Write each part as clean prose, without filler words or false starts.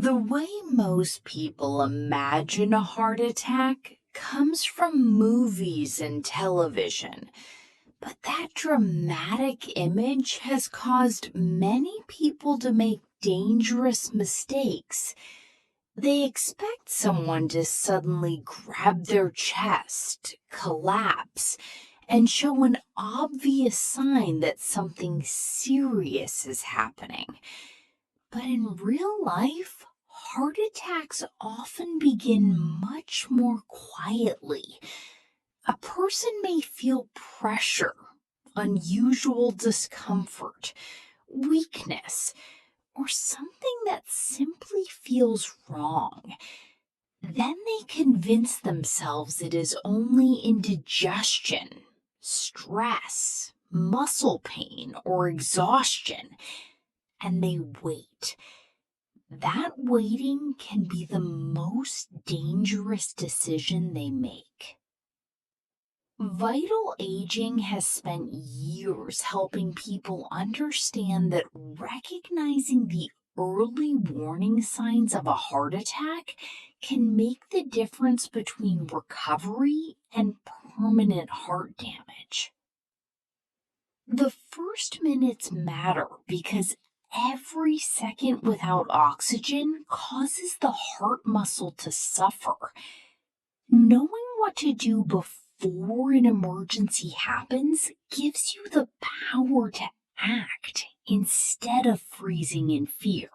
The way most people imagine a heart attack comes from movies and television, but that dramatic image has caused many people to make dangerous mistakes. They expect someone to suddenly grab their chest, collapse, and show an obvious sign that something serious is happening. But in real life, heart attacks often begin much more quietly. A person may feel pressure, unusual discomfort, weakness, or something that simply feels wrong. Then they convince themselves it is only indigestion, stress, muscle pain, or exhaustion, and they wait. That waiting can be the most dangerous decision they make. Vital aging has spent years helping people understand that recognizing the early warning signs of a heart attack can make the difference between recovery and permanent heart damage. The first minutes matter because every second without oxygen causes the heart muscle to suffer. Knowing what to do before an emergency happens gives you the power to act instead of freezing in fear.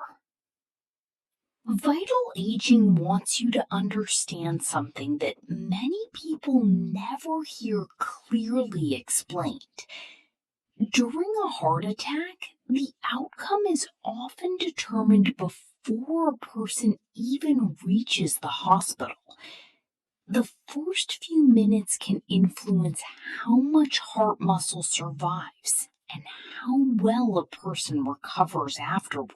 Vital aging wants you to understand something that many people never hear clearly explained. During a heart attack, the outcome is often determined before a person even reaches the hospital. The first few minutes can influence how much heart muscle survives and how well a person recovers afterward.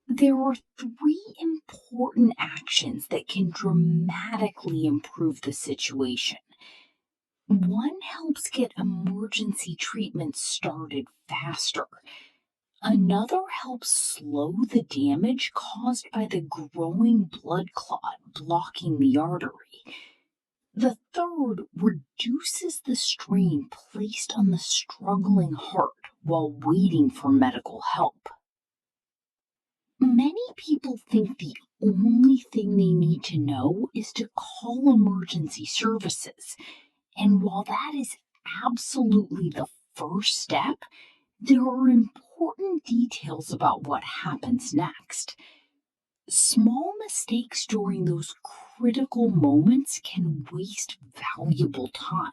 There are three important actions that can dramatically improve the situation. One helps get emergency treatment started faster. Another helps slow the damage caused by the growing blood clot blocking the artery. The third reduces the strain placed on the struggling heart while waiting for medical help. Many people think the only thing they need to know is to call emergency services. And while that is absolutely the first step, there are important details about what happens next. Small mistakes during those critical moments can waste valuable time.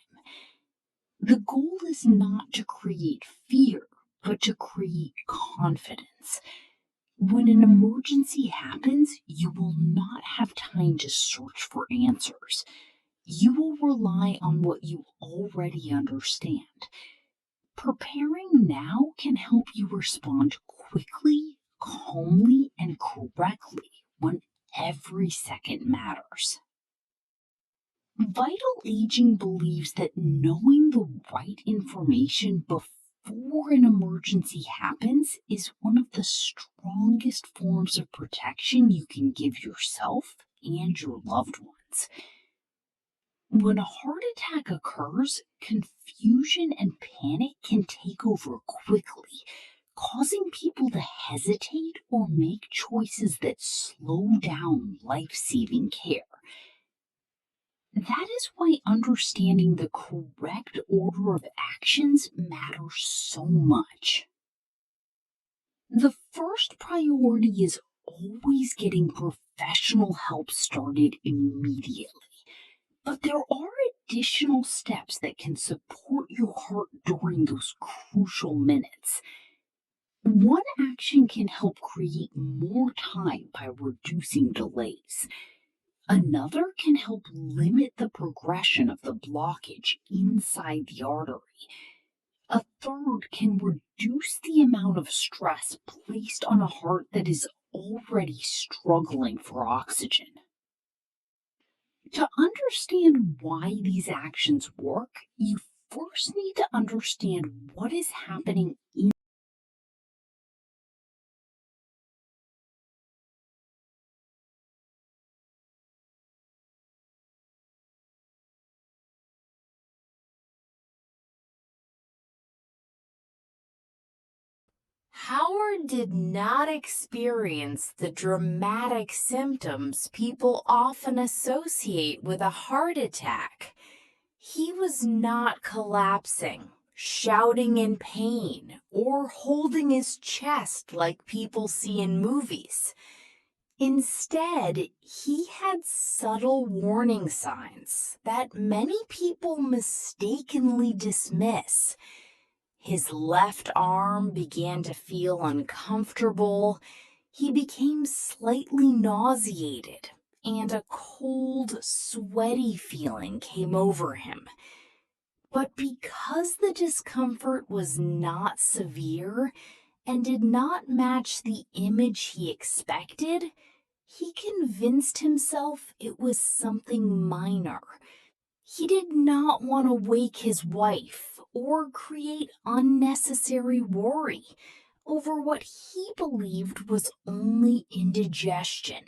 The goal is not to create fear, but to create confidence. When an emergency happens, you will not have time to search for answers. You will rely on what you already understand. Preparing now can help you respond quickly, calmly, and correctly when every second matters. Vital aging believes that knowing the right information before an emergency happens is one of the strongest forms of protection you can give yourself and your loved ones. When a heart attack occurs, confusion and panic can take over quickly, causing people to hesitate or make choices that slow down life-saving care. That is why understanding the correct order of actions matters so much. The first priority is always getting professional help started immediately. But there are additional steps that can support your heart during those crucial minutes. One action can help create more time by reducing delays. Another can help limit the progression of the blockage inside the artery. A third can reduce the amount of stress placed on a heart that is already struggling for oxygen. To understand why these actions work, you first need to understand what is happening Howard did not experience the dramatic symptoms people often associate with a heart attack. He was not collapsing, shouting in pain, or holding his chest like people see in movies. Instead, he had subtle warning signs that many people mistakenly dismiss. His left arm began to feel uncomfortable. He became slightly nauseated, and a cold, sweaty feeling came over him. But because the discomfort was not severe and did not match the image he expected, he convinced himself it was something minor. He did not want to wake his wife or create unnecessary worry over what he believed was only indigestion.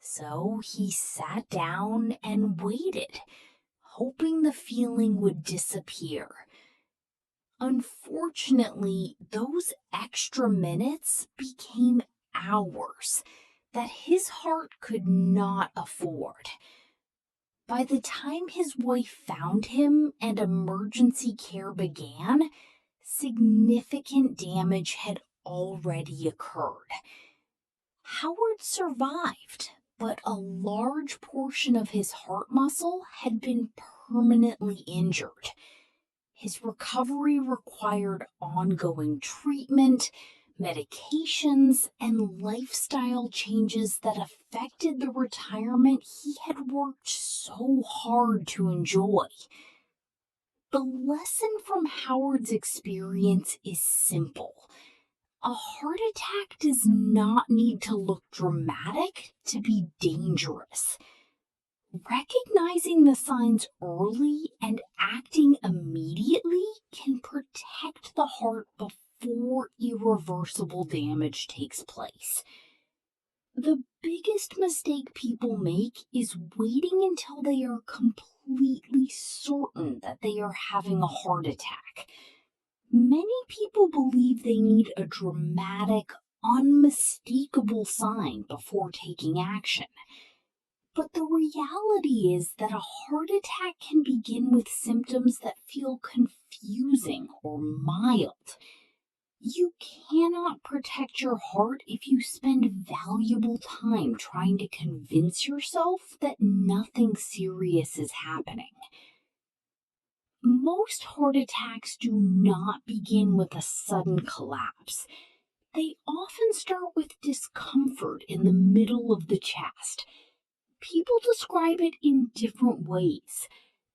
So he sat down and waited, hoping the feeling would disappear. Unfortunately, those extra minutes became hours that his heart could not afford. By the time his wife found him and emergency care began, significant damage had already occurred. Howard survived, but a large portion of his heart muscle had been permanently injured. His recovery required ongoing treatment, medications, and lifestyle changes that affected the retirement he had worked so hard to enjoy. The lesson from Howard's experience is simple. A heart attack does not need to look dramatic to be dangerous. Recognizing the signs early and acting immediately can protect the heart before irreversible damage takes place. The biggest mistake people make is waiting until they are completely certain that they are having a heart attack. Many people believe they need a dramatic, unmistakable sign before taking action. But the reality is that a heart attack can begin with symptoms that feel confusing or mild. You cannot protect your heart if you spend valuable time trying to convince yourself that nothing serious is happening. Most heart attacks do not begin with a sudden collapse. They often start with discomfort in the middle of the chest. People describe it in different ways: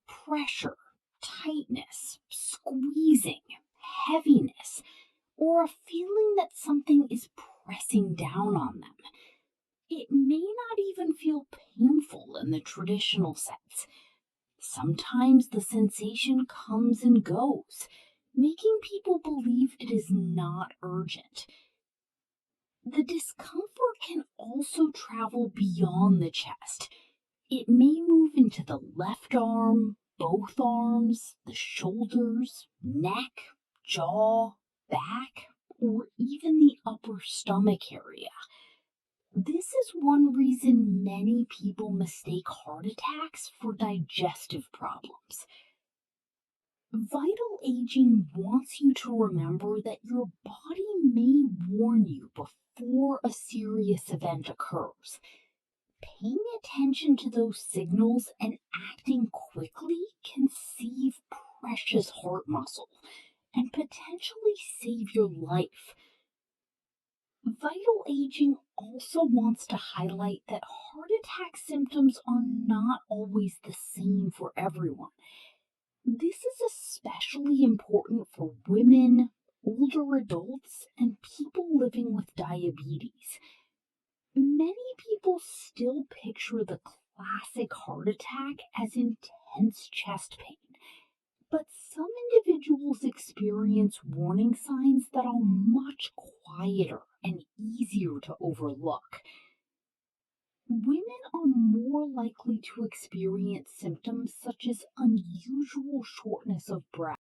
pressure, tightness, squeezing, heaviness, or a feeling that something is pressing down on them. It may not even feel painful in the traditional sense. Sometimes the sensation comes and goes, making people believe it is not urgent. The discomfort can also travel beyond the chest. It may move into the left arm, both arms, the shoulders, neck, jaw, back, or even the upper stomach area. This is one reason many people mistake heart attacks for digestive problems. Vital aging wants you to remember that your body may warn you before a serious event occurs. Paying attention to those signals and acting quickly can save precious heart muscle and potentially save your life. Vital aging also wants to highlight that heart attack symptoms are not always the same for everyone. This is especially important for women, older adults, and people living with diabetes. Many people still picture the classic heart attack as intense chest pain, but some individuals experience warning signs that are much quieter and easier to overlook. Women are more likely to experience symptoms such as unusual shortness of breath,